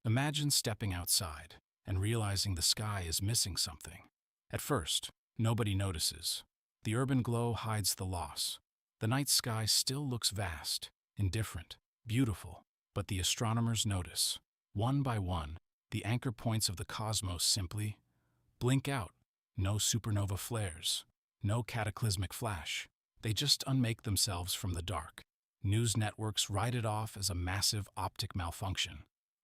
Imagine stepping outside and realizing the sky is missing something. At first, nobody notices. The urban glow hides the loss. The night sky still looks vast, indifferent, beautiful, but the astronomers notice. One by one, the anchor points of the cosmos simply blink out. No supernova flares, no cataclysmic flash. They just unmake themselves from the dark. News networks write it off as a massive optic malfunction.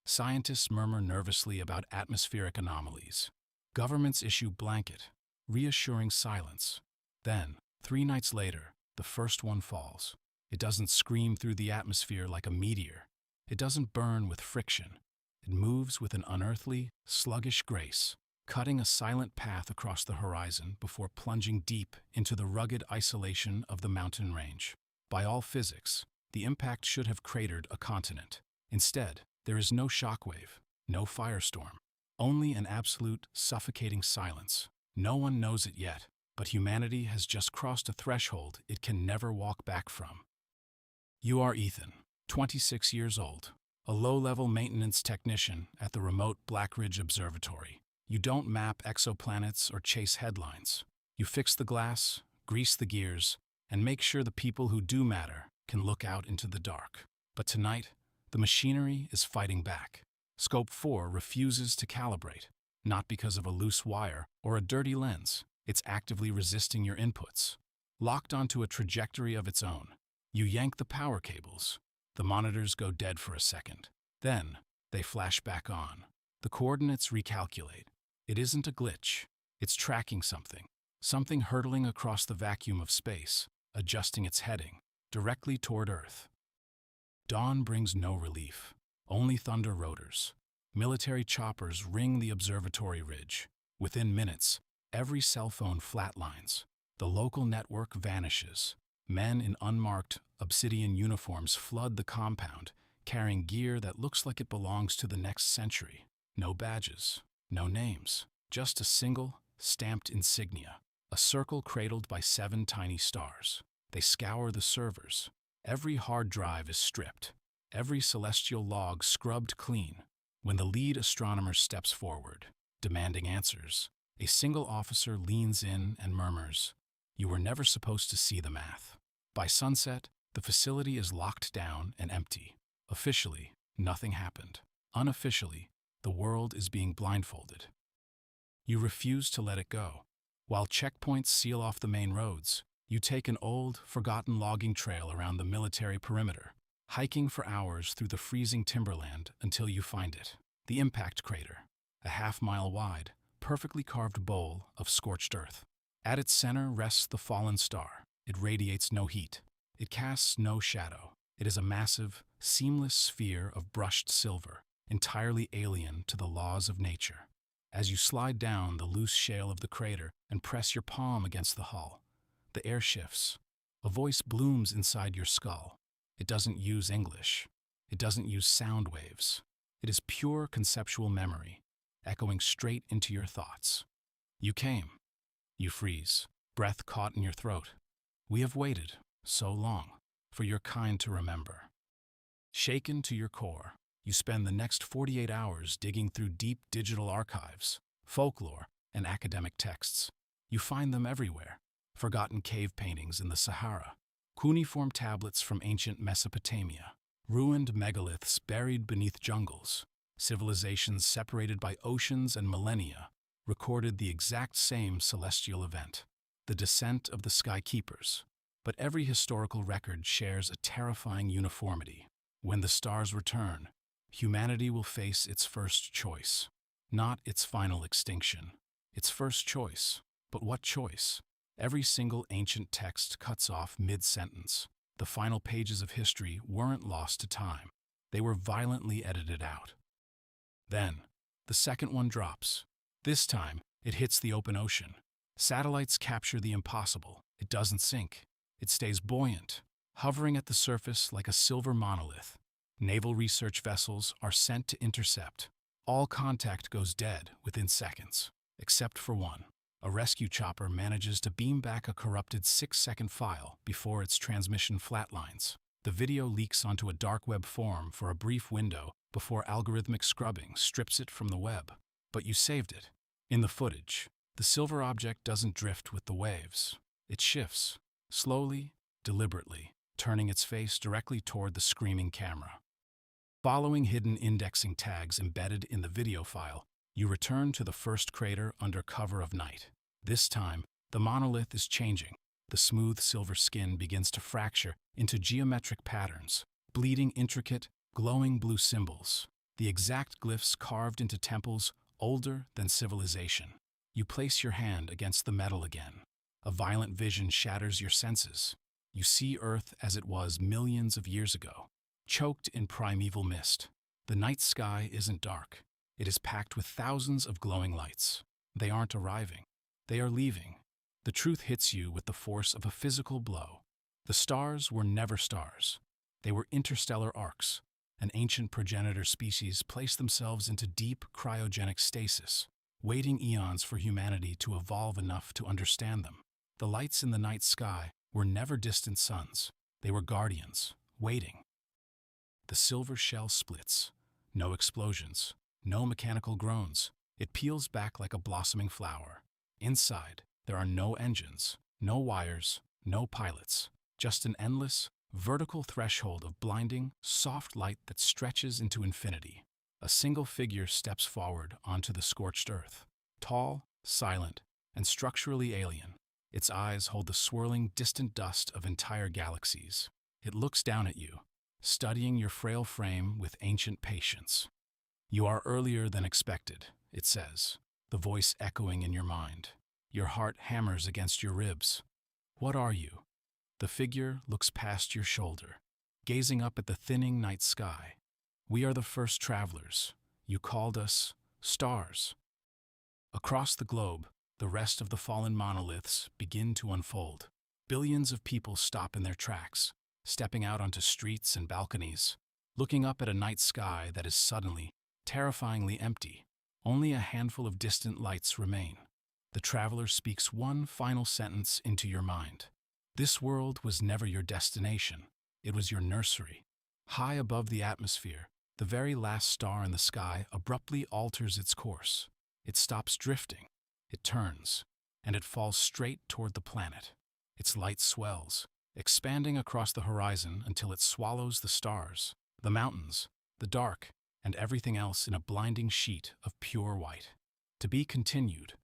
Scientists murmur nervously about atmospheric anomalies. Governments issue blanket, reassuring silence. Then, 3 nights later, the first one falls. It doesn't scream through the atmosphere like a meteor. It doesn't burn with friction. It moves with an unearthly, sluggish grace, cutting a silent path across the horizon before plunging deep into the rugged isolation of the mountain range. By all physics, the impact should have cratered a continent. Instead, there is no shockwave, no firestorm, only an absolute, suffocating silence. No one knows it yet, but humanity has just crossed a threshold it can never walk back from. You are Ethan, 26 years old, a low-level maintenance technician at the remote Black Ridge Observatory. You don't map exoplanets or chase headlines. You fix the glass, grease the gears, and make sure the people who do matter can look out into the dark. But tonight, the machinery is fighting back. Scope 4 refuses to calibrate, not because of a loose wire or a dirty lens. It's actively resisting your inputs. Locked onto a trajectory of its own, you yank the power cables. The monitors go dead for a second. Then, they flash back on. The coordinates recalculate. It isn't a glitch. It's tracking something. Something hurtling across the vacuum of space, adjusting its heading, directly toward Earth. Dawn brings no relief. Only thunder rotors. Military choppers ring the observatory ridge. Within minutes, every cell phone flatlines. The local network vanishes. Men in unmarked, obsidian uniforms flood the compound, carrying gear that looks like it belongs to the next century. No badges, no names, just a single, stamped insignia, a circle cradled by 7 tiny stars. They scour the servers. Every hard drive is stripped, every celestial log scrubbed clean. When the lead astronomer steps forward, demanding answers, a single officer leans in and murmurs, "You were never supposed to see the math." By sunset, the facility is locked down and empty. Officially, nothing happened. Unofficially, the world is being blindfolded. You refuse to let it go. While checkpoints seal off the main roads, you take an old, forgotten logging trail around the military perimeter, hiking for hours through the freezing timberland until you find it. The impact crater, a half-mile wide, perfectly carved bowl of scorched earth. At its center rests the fallen star. It radiates no heat. It casts no shadow. It is a massive, seamless sphere of brushed silver, entirely alien to the laws of nature. As you slide down the loose shale of the crater and press your palm against the hull, the air shifts. A voice blooms inside your skull. It doesn't use English. It doesn't use sound waves. It is pure conceptual memory, echoing straight into your thoughts. You came. You freeze, breath caught in your throat. We have waited so long for your kind to remember. Shaken to your core, you spend the next 48 hours digging through deep digital archives, folklore, and academic texts. You find them everywhere. Forgotten cave paintings in the Sahara, cuneiform tablets from ancient Mesopotamia, ruined megaliths buried beneath jungles, civilizations separated by oceans and millennia, recorded the exact same celestial event, the descent of the Sky Keepers. But every historical record shares a terrifying uniformity. When the stars return, humanity will face its first choice. Not its final extinction. Its first choice. But what choice? Every single ancient text cuts off mid-sentence. The final pages of history weren't lost to time. They were violently edited out. Then, the second one drops. This time, it hits the open ocean. Satellites capture the impossible. It doesn't sink. It stays buoyant, hovering at the surface like a silver monolith. Naval research vessels are sent to intercept. All contact goes dead within seconds, except for one. A rescue chopper manages to beam back a corrupted 6-second file before its transmission flatlines. The video leaks onto a dark web forum for a brief window before algorithmic scrubbing strips it from the web. But you saved it. In the footage, the silver object doesn't drift with the waves. It shifts, slowly, deliberately, turning its face directly toward the screaming camera. Following hidden indexing tags embedded in the video file, you return to the first crater under cover of night. This time, the monolith is changing. The smooth silver skin begins to fracture into geometric patterns, bleeding intricate, glowing blue symbols, the exact glyphs carved into temples older than civilization. You place your hand against the metal again. A violent vision shatters your senses. You see Earth as it was millions of years ago, choked in primeval mist. The night sky isn't dark. It is packed with thousands of glowing lights. They aren't arriving. They are leaving. The truth hits you with the force of a physical blow. The stars were never stars. They were interstellar arcs. An ancient progenitor species placed themselves into deep cryogenic stasis, waiting eons for humanity to evolve enough to understand them. The lights in the night sky were never distant suns. They were guardians, waiting. The silver shell splits. No explosions, no mechanical groans. It peels back like a blossoming flower. Inside, there are no engines, no wires, no pilots, just an endless, vertical threshold of blinding, soft light that stretches into infinity. A single figure steps forward onto the scorched earth, tall, silent, and structurally alien. Its eyes hold the swirling, distant dust of entire galaxies. It looks down at you, studying your frail frame with ancient patience. "You are earlier than expected," it says, the voice echoing in your mind. Your heart hammers against your ribs. What are you? The figure looks past your shoulder, gazing up at the thinning night sky. "We are the first travelers. You called us stars." Across the globe, the rest of the fallen monoliths begin to unfold. Billions of people stop in their tracks, stepping out onto streets and balconies, looking up at a night sky that is suddenly, terrifyingly empty. Only a handful of distant lights remain. The traveler speaks one final sentence into your mind. This world was never your destination. It was your nursery. High above the atmosphere, the very last star in the sky abruptly alters its course. It stops drifting. It turns, and it falls straight toward the planet. Its light swells, expanding across the horizon until it swallows the stars, the mountains, the dark, and everything else in a blinding sheet of pure white. To be continued.